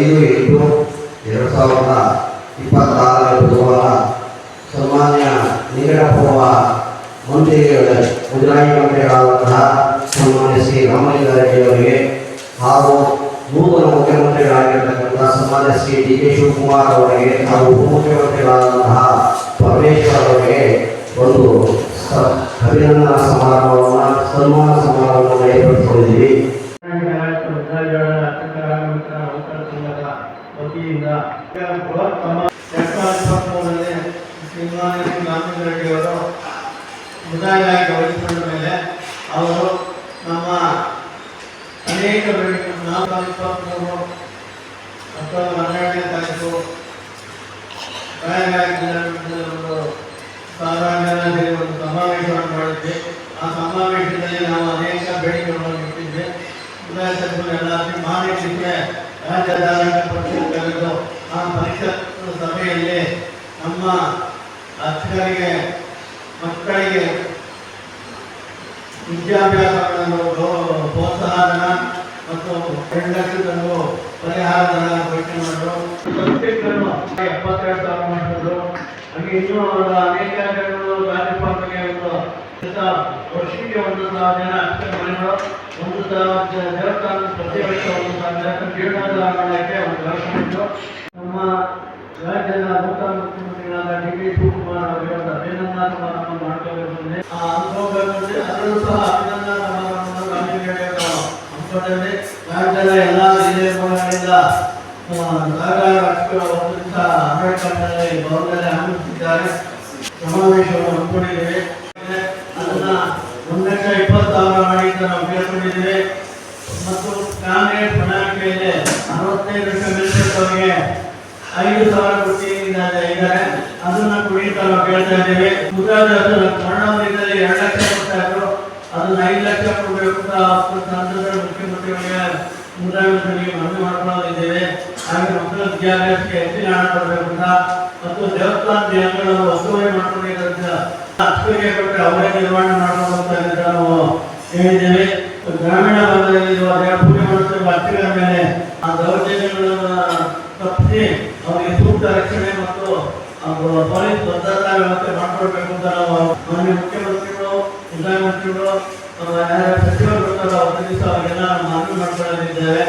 5/8/2026 ಬುಧವಾರ ಸನ್ಮಾನ್ಯ ನಿಕಟಪೂರ್ವ ಮಂತ್ರಿಗಳು ಮುಜರಾಯಿ ಮಂತ್ರಿಗಳಾದಂತಹ ಸನ್ಮಾನ್ಯ ಶ್ರೀ ರಾಮಲಿಂಗಾರೆಡ್ಡಿಯವರಿಗೆ ಹಾಗೂ ನೂತನ ಮುಖ್ಯಮಂತ್ರಿಗಳಾಗಿರ್ತಕ್ಕಂಥ ಸನ್ಮಾನ್ಯ ಶ್ರೀ ಡಿ.ಕೆ. ಶಿವಕುಮಾರ್ ಅವರಿಗೆ ಹಾಗೂ ಉಪಮುಖ್ಯಮಂತ್ರಿಗಳಾದಂತಹ ಪರಮೇಶ್ವರ್ ಅವರಿಗೆ ಒಂದು ಅಭಿನಂದನಾ ಸನ್ಮಾನ ಸಮಾರಂಭವನ್ನು ಏರ್ಪಡಿಸಿಕೊಂಡಿದ್ದೀವಿ. ವತಿಯಿಂದ 2023ರಲ್ಲಿ ರಾಮಲಿಂಗಾರೆಡ್ಡಿಯವರು ಮುದಾಯಿಯಾಗಿ ಗೌರವಿಸಿಕೊಂಡ ಮೇಲೆ ಅವರು ನಮ್ಮ ಅನೇಕ 2023 ಅಕ್ಟೋಬರ್ 12ನೇ ತಾರೀಕು ಸಾಧಾರಣ ಒಂದು ಸಮಾವೇಶವನ್ನು ಮಾಡಿದ್ವಿ. ಆ ಸಮಾವೇಶದಲ್ಲಿ ನಾವು ಅನೇಕ ಬೇಡಿಕೆಗಳನ್ನು ಇಟ್ಟಿದ್ವಿ. ಮುದಾಯ ಸಭೆಗಳು ಎಲ್ಲ ಮಾಡಲಿಕ್ಕೆ ರಾಜ್ಯದ ಪರಿಷತ್ ಕರೆದು ಆ ಪರಿಷತ್ ಸಭೆಯಲ್ಲಿ ನಮ್ಮ ಅರ್ಚಕರಿಗೆ ಮಕ್ಕಳಿಗೆ ವಿದ್ಯಾಭ್ಯಾಸಗಳನ್ನು ಪ್ರೋತ್ಸಾಹಧನ ಮತ್ತು 2 ಲಕ್ಷದನ್ನು ಪರಿಹಾರಧನ ಘೋಷಣೆ ಮಾಡಿದ್ರು. ಸಬ್ಜೆಕ್ಟನ್ನು 72,000 ಮಾಡಿದ್ರು. ಹಾಗೆ ಇನ್ನೂ ಅವರ ಅನೇಕ ಜನರು ರಾಜ್ಯಪಾಲರಿಗೆ ಒಂದು ವರ್ಷಕ್ಕೆ 1,000 ಜನ ಅರ್ಚಕ ಮನೆಗಳು 1,000 ದೇವಸ್ಥಾನ ಪ್ರತಿ ವರ್ಷ 1,000 ಜೀರ್ಣೋದ್ಧಾರ ಮಾಡಲಿಕ್ಕೆ ಒಂದು ಘೋಷಣೆ. ನಮ್ಮ ರಾಜ್ಯದ ನೂತನ ಮುಖ್ಯಮಂತ್ರಿಗಳಾದ ಡಿ.ಕೆ. ಶಿವಕುಮಾರ್ ಅವರಿಗೆ ಒಂದು ಅಭಿನಂದನಾ ಸಮಾರಂಭ ಮಾಡಿಕೊಳ್ಳುತ್ತದೆ. ಆ ಅನುಭವಗಳಲ್ಲಿ ಅದರಲ್ಲೂ ಸಹ ಅಭಿನಂದನಾ ಸಮಾರಂಭವನ್ನು ರಾಮಲಿಂಗಾರೆಡ್ಡಿ ಹಮ್ಮಿಕೊಂಡಿದೆ. ರಾಜ್ಯದ ಎಲ್ಲ ಜಿಲ್ಲೆಗಳಿಂದ ಸಹಕಾರ ಅರ್ಚಕರು 12 ಭವನದಲ್ಲಿ ಆಗಮಿಸುತ್ತಿದ್ದಾರೆ. ಸಮಾವೇಶವನ್ನು ಹಮ್ಮಿಕೊಂಡಿದ್ದೇವೆ. ಅದನ್ನು 1,20,000 ಮಾಡಿ ಅಂತ ನಾವು ಕೇಳ್ಕೊಂಡಿದ್ದೇವೆ. ಮತ್ತು ಕಾಂಗ್ರೆಸ್ ಪ್ರಣಾಳಿಕೆಯಲ್ಲಿ 65 ಲಕ್ಷ ಮೇಲ್ಪಟ್ಟವರಿಗೆ 5,000 ಕೊಟ್ಟಿದ್ದಾರೆ. ಅದನ್ನ ಕುರಿತ ನಾವು ಕೇಳ್ತಾ ಇದ್ದೇವೆ. ಮರಣವರಿದ್ದಲ್ಲಿ 2 ಲಕ್ಷ ಕೊಡ್ತಾ ಇದ್ರು. ಅದನ್ನ 5 ಲಕ್ಷ ಕೊಡಬೇಕು ಅಂತ ಸಂಸದರು ಮುಖ್ಯಮಂತ್ರಿಗಳಿಗೆ ಮುಖ್ಯಮಂತ್ರಿಗೆ ಮನವಿ ಮಾಡಿಕೊಂಡಿದ್ದೇವೆ. ಹಾಗೆ ಮಕ್ಕಳ ವಿದ್ಯಾಭ್ಯಾಸಕ್ಕೆ ಹೆಚ್ಚಿನ ಹಣ ಕೊಡಬೇಕು ಅಂತ ಮತ್ತು ದೇವಸ್ಥಾನ ದೇವಗಳನ್ನು ಒತ್ತುವರಿ ಮಾಡ್ಕೊಂಡಿರೋದ್ರಿಂದ ಅರ್ಚಕರಿಗೆ ಕೊಟ್ಟರೆ ಅವರೇ ನಿರ್ವಹಣೆ ಮಾಡಬಹುದು ನಾವು ಹೇಳಿದ್ದೇವೆ. ಗ್ರಾಮೀಣ ಭಾಗದಲ್ಲಿರುವ ಪೂಜೆ ಮಾಡುತ್ತಿರುವ ಅರ್ಚಕರ ಮೇಲೆ ಆ ದೌರ್ಜನ್ಯಗಳನ್ನು ತಪ್ಪಿಸಿ ಅವರಿಗೆ ಸೂಕ್ತ ರಕ್ಷಣೆ ಮತ್ತು ಪೊಲೀಸ್ ಭದ್ರತಾ ವ್ಯವಸ್ಥೆ ಮಾಡಿಕೊಡ್ಬೇಕು ಅಂತ ನಾವು ಮಾನ್ಯ ಮುಖ್ಯಮಂತ್ರಿಗಳು, ಪ್ರಧಾನಮಂತ್ರಿಗಳು, ಸಚಿವರು ಅವರಿಗೆಲ್ಲ ಮನವಿ ಮಾಡಿಕೊಳ್ಳಲಿದ್ದೇವೆ.